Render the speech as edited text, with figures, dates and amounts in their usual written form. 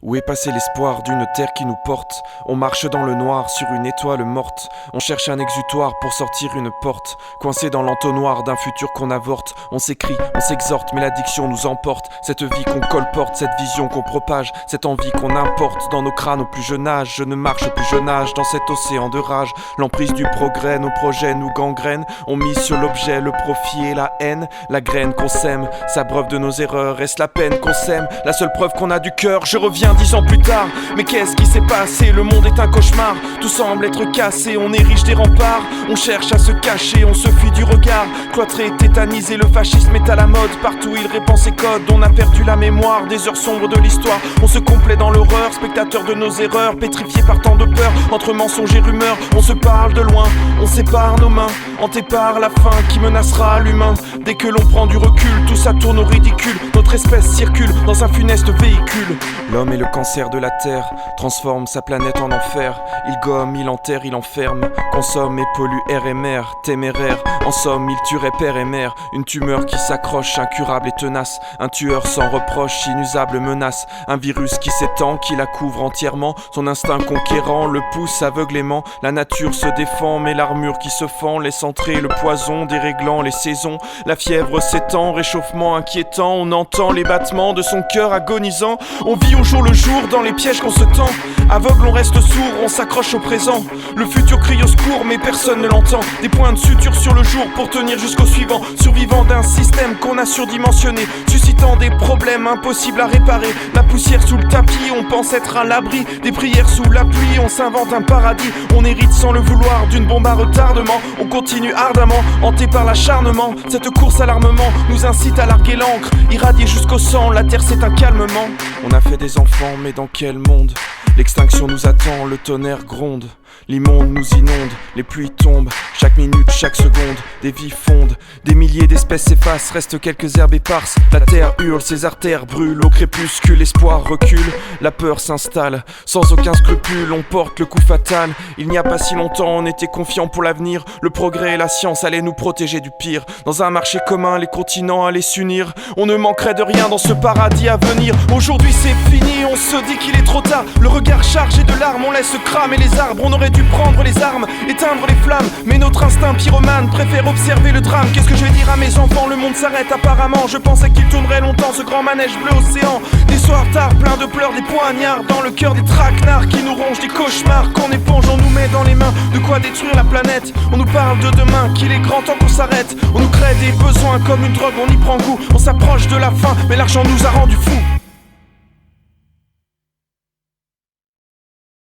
Où est passé l'espoir d'une terre qui nous porte? On marche dans le noir sur une étoile morte. On cherche un exutoire pour sortir une porte. Coincé dans l'entonnoir d'un futur qu'on avorte. On s'écrie, on s'exhorte, mais l'addiction nous emporte. Cette vie qu'on colporte, cette vision qu'on propage, cette envie qu'on importe dans nos crânes au plus jeune âge. Je ne marche plus, je nage dans cet océan de rage. L'emprise du progrès, nos projets nous gangrènent. On mise sur l'objet, le profit et la haine. La graine qu'on sème, s'abreuve de nos erreurs. Est-ce la peine qu'on sème? La seule preuve qu'on a du cœur. Je reviens 10 ans plus tard, mais qu'est-ce qui s'est passé? Le monde est un cauchemar, tout semble être cassé. On érige des remparts, on cherche à se cacher, on se fuit du regard. Cloîtré, tétanisé, le fascisme est à la mode. Partout il répand ses codes, on a perdu la mémoire des heures sombres de l'histoire. On se complaît dans l'horreur, spectateur de nos erreurs. Pétrifié par tant de peur, entre mensonges et rumeurs. On se parle de loin, on sépare nos mains, hanté par la faim qui menacera l'humain. Dès que l'on prend du recul, tout ça tourne au ridicule. Notre espèce circule dans un funeste véhicule. L'homme est le cancer de la terre, transforme sa planète en enfer. Il gomme, il enterre, il enferme, consomme et pollue air et mer. Téméraire, en somme, il tuerait père et mère. Une tumeur qui s'accroche, incurable et tenace. Un tueur sans reproche, inusable menace. Un virus qui s'étend, qui la couvre entièrement. Son instinct conquérant le pousse aveuglément. La nature se défend, mais l'armure qui se fend laisse entrer le poison, déréglant les saisons. La fièvre s'étend, réchauffement inquiétant. On entend les battements de son cœur agonisant. On vit au jour le jour dans les pièges qu'on se tend. Aveugle, on reste sourd, on s'accroche au présent. Le futur crie au secours, mais personne ne l'entend. Des points de suture sur le jour pour tenir jusqu'au suivant. Survivant d'un système qu'on a surdimensionné, suscitant des problèmes impossibles à réparer. La poussière sous le tapis, on pense être à l'abri. Des prières sous la pluie, on s'invente un paradis. On hérite sans le vouloir d'une bombe à retardement. On continue ardemment, hanté par l'acharnement. Cette course à l'armement nous incite à larguer l'encre. Irradier jusqu'au sang, la terre c'est un calmement. On a fait des enfants, mais dans quel monde? L'extinction nous attend, le tonnerre gronde. L'immonde nous inonde, les pluies tombent. Chaque minute, chaque seconde, des vies fondent. Des milliers d'espèces s'effacent, restent quelques herbes éparses. La terre hurle, ses artères brûlent. Au crépuscule, l'espoir recule. La peur s'installe, sans aucun scrupule. On porte le coup fatal. Il n'y a pas si longtemps, on était confiants pour l'avenir. Le progrès et la science allaient nous protéger du pire. Dans un marché commun, les continents allaient s'unir. On ne manquerait de rien dans ce paradis à venir. Aujourd'hui c'est fini, on se dit qu'il est trop tard. Le regard chargé de larmes, on laisse cramer les arbres. On aurait dû prendre les armes, éteindre les flammes. Mais notre instinct pyromane préfère observer le drame. Qu'est-ce que je vais dire à mes enfants? Le monde s'arrête apparemment. Je pensais qu'il tournerait longtemps ce grand manège bleu océan. Des soirs tard, plein de pleurs, des poignards dans le cœur des traquenards qui nous rongent, des cauchemars qu'on éponge. On nous met dans les mains de quoi détruire la planète. On nous parle de demain, qu'il est grand temps qu'on s'arrête. On nous crée des besoins comme une drogue, on y prend goût. On s'approche de la fin, mais l'argent nous a rendu fous.